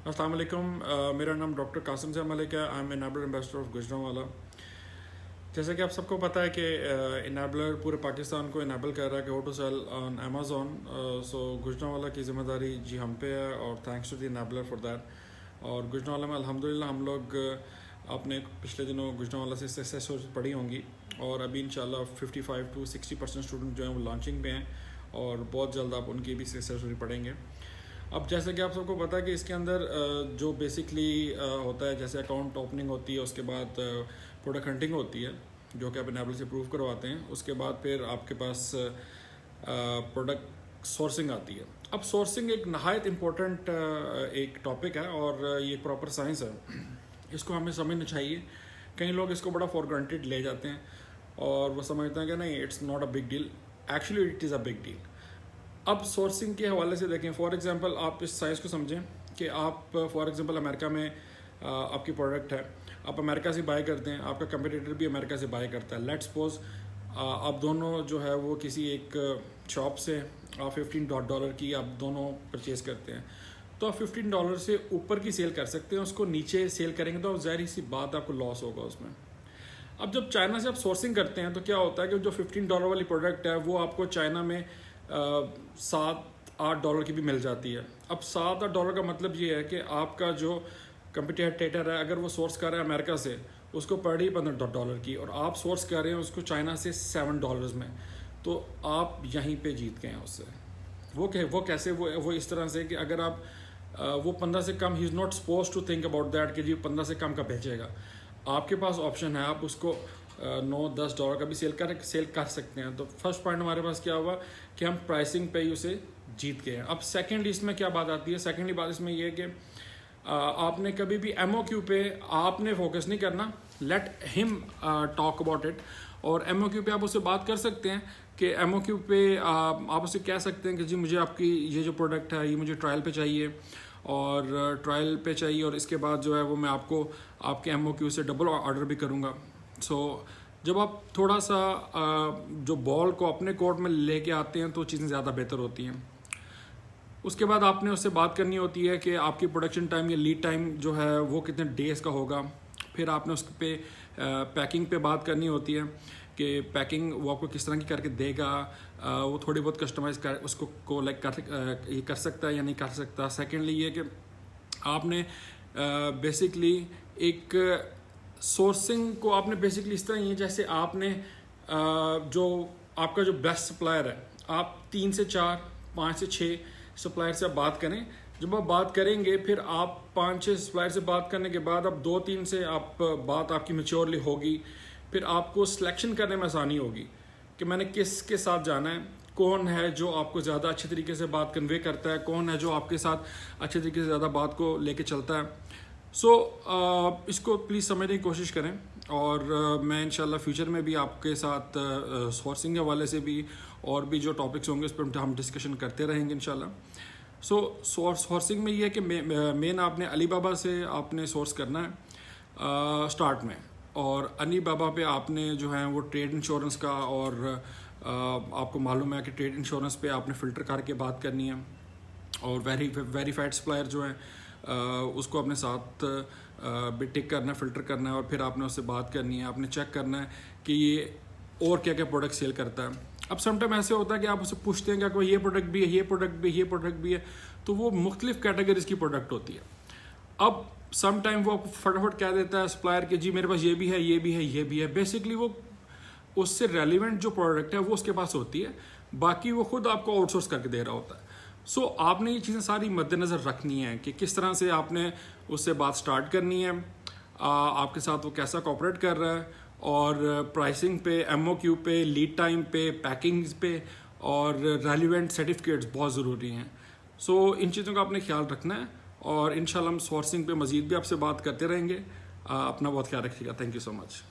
अस्सलाम वालेकुम। मेरा नाम डॉक्टर कासिम ज़ैद मलिक है। I am enabler ambassador of Gujranwala. जैसे कि आप सबको पता है कि इनेबलर पूरे पाकिस्तान को इनेबल कर रहा है कि how to sell on Amazon. So Gujranwala की ज़िम्मेदारी जी हम पे है और thanks to the enabler for that. और गुजरांवाला में अल्हम्दुलिल्लाह हम लोग आपने पिछले दिनों गुजरांवाला से सक्सेस पढ़ी होंगी और अभी इंशाल्लाह 55 to 60% स्टूडेंट जो हैं वो लॉन्चिंग पे हैं और बहुत जल्द आप उनकी भी सक्सेस पढ़ेंगे। अब जैसे कि आप सबको पता है कि इसके अंदर जो बेसिकली होता है, जैसे अकाउंट ओपनिंग होती है, उसके बाद प्रोडक्ट हंटिंग होती है जो कि आप इनेबल से प्रूव करवाते हैं, उसके बाद फिर आपके पास प्रोडक्ट सोर्सिंग आती है। अब सोर्सिंग एक नहायत इम्पोर्टेंट एक टॉपिक है और ये प्रॉपर साइंस है, इसको हमें समझना चाहिए। कई लोग इसको बड़ा फॉर ग्रांटेड ले जाते हैं और वो समझते हैं कि नहीं, it's not a big deal. Actually it is a big deal. अब सोर्सिंग के हवाले से देखें, फॉर एग्जांपल आप इस साइज़ को समझें कि आप फॉर एग्जांपल अमेरिका में आपकी प्रोडक्ट है, आप अमेरिका से बाय करते हैं, आपका कंपटीटर भी अमेरिका से बाय करता है। लेट्स सपोज आप दोनों जो है वो किसी एक शॉप से $15 की आप दोनों परचेज़ करते हैं, तो आप $15 से ऊपर की सेल कर सकते हैं। उसको नीचे सेल करेंगे तो ज़ाहिर सी बात आपको लॉस होगा उसमें। अब जब चाइना से आप सोर्सिंग करते हैं तो क्या होता है कि जो $15 वाली प्रोडक्ट है वो आपको चाइना में $7-8 की भी मिल जाती है। अब $7-8 का मतलब ये है कि आपका जो कंपटीटर है, अगर वो सोर्स कर रहा है अमेरिका से, उसको पड़ रही $15 की, और आप सोर्स कर रहे हैं उसको चाइना से $7 में, तो आप यहीं पे जीत गए हैं उससे। वो कैसे? वो इस तरह से कि अगर आप वो 15 से कम, he is not suppose to think about that कि जी 15 से कम का बेचेगा। आपके पास ऑप्शन है, आप उसको $9-10 का भी सेल कर सकते हैं। तो फर्स्ट पॉइंट हमारे पास क्या हुआ कि हम प्राइसिंग पे ही उसे जीत गए हैं। अब सेकंड इसमें क्या बात आती है? सेकंडली बात इसमें ये है कि आपने कभी भी MOQ पे आपने फोकस नहीं करना, let him talk about it. और MOQ पे आप उससे बात कर सकते हैं कि MOQ पे आप उससे कह सकते हैं कि जी मुझे आपकी ये जो प्रोडक्ट है ये मुझे ट्रायल पे चाहिए और ट्रायल पे चाहिए, और इसके बाद जो है वो मैं आपको आपके MOQ से डबल ऑर्डर भी करूँगा। सो जब आप थोड़ा सा जो बॉल को अपने कोर्ट में लेके आते हैं तो चीज़ें ज़्यादा बेहतर होती हैं। उसके बाद आपने उससे बात करनी होती है कि आपकी प्रोडक्शन टाइम या लीड टाइम जो है वो कितने डेज़ का होगा। फिर आपने उस पे पैकिंग पे बात करनी होती है कि पैकिंग वो आपको किस तरह की करके देगा। वो थोड़ी बहुत कस्टमाइज कर उसको को लाइक कर सकता है या नहीं कर सकता। सेकेंडली ये कि आपने बेसिकली एक सोर्सिंग को आपने बेसिकली इस तरह ही है, जैसे आपने जो आपका जो बेस्ट सप्लायर है, आप 3 से 4, 5 से 6 सप्लायर से आप बात करें। जब आप बात करेंगे फिर आप 5-6 सप्लायर से बात करने के बाद अब 2-3 से आप बात आपकी मैच्योरली होगी, फिर आपको सिलेक्शन करने में आसानी होगी कि मैंने किसके साथ जाना है, कौन है जो आपको ज़्यादा अच्छे तरीके से बात कन्वे करता है, कौन है जो आपके साथ अच्छे तरीके से ज़्यादा बात को लेके चलता है। सो इसको प्लीज़ समझने की कोशिश करें और मैं इंशाल्लाह फ्यूचर में भी आपके साथ सोर्सिंग के हवाले से भी और भी जो टॉपिक्स होंगे उस पर हम डिस्कशन करते रहेंगे इंशाल्लाह। सो सोर्सिंग में ये है कि मेन आपने अलीबाबा से आपने सोर्स करना है स्टार्ट में, और अलीबाबा पे आपने जो है वो ट्रेड इंश्योरेंस का और आपको मालूम है कि ट्रेड इंश्योरेंस पे आपने फ़िल्टर करके बात करनी है, और वेरीफाइड सप्लायर जो है उसको अपने साथ टिक करना है, फ़िल्टर करना है, और फिर आपने उससे बात करनी है। आपने चेक करना है कि ये और क्या क्या प्रोडक्ट सेल करता है। अब समटाइम ऐसे होता है कि आप उसे पूछते हैं कि कोई ये प्रोडक्ट भी है, ये प्रोडक्ट भी, ये प्रोडक्ट भी है, तो वो मुख्तलिफ कैटेगरीज की प्रोडक्ट होती है। अब समटाइम वो आपको फटाफट कह देता है सप्लायर कि जी मेरे पास ये भी है, ये भी है, ये भी है। बेसिकली वो उससे रेलिवेंट जो प्रोडक्ट है वो उसके पास होती है, बाकी वो खुद आपको आउटसोर्स करके दे रहा होता है। सो आपने ये चीज़ें सारी मद्देनज़र रखनी है कि किस तरह से आपने उससे बात स्टार्ट करनी है, आपके साथ वो कैसा कोऑपरेट कर रहा है, और प्राइसिंग पे, MOQ पे, लीड टाइम पे, पैकिंग्स पे और रेलिवेंट सर्टिफिकेट्स बहुत ज़रूरी हैं। सो इन चीज़ों का आपने ख्याल रखना है और इंशाल्लाह हम सोर्सिंग पे मज़ीद भी आपसे बात करते रहेंगे। अपना बहुत ख्याल रखिएगा। Thank you so much.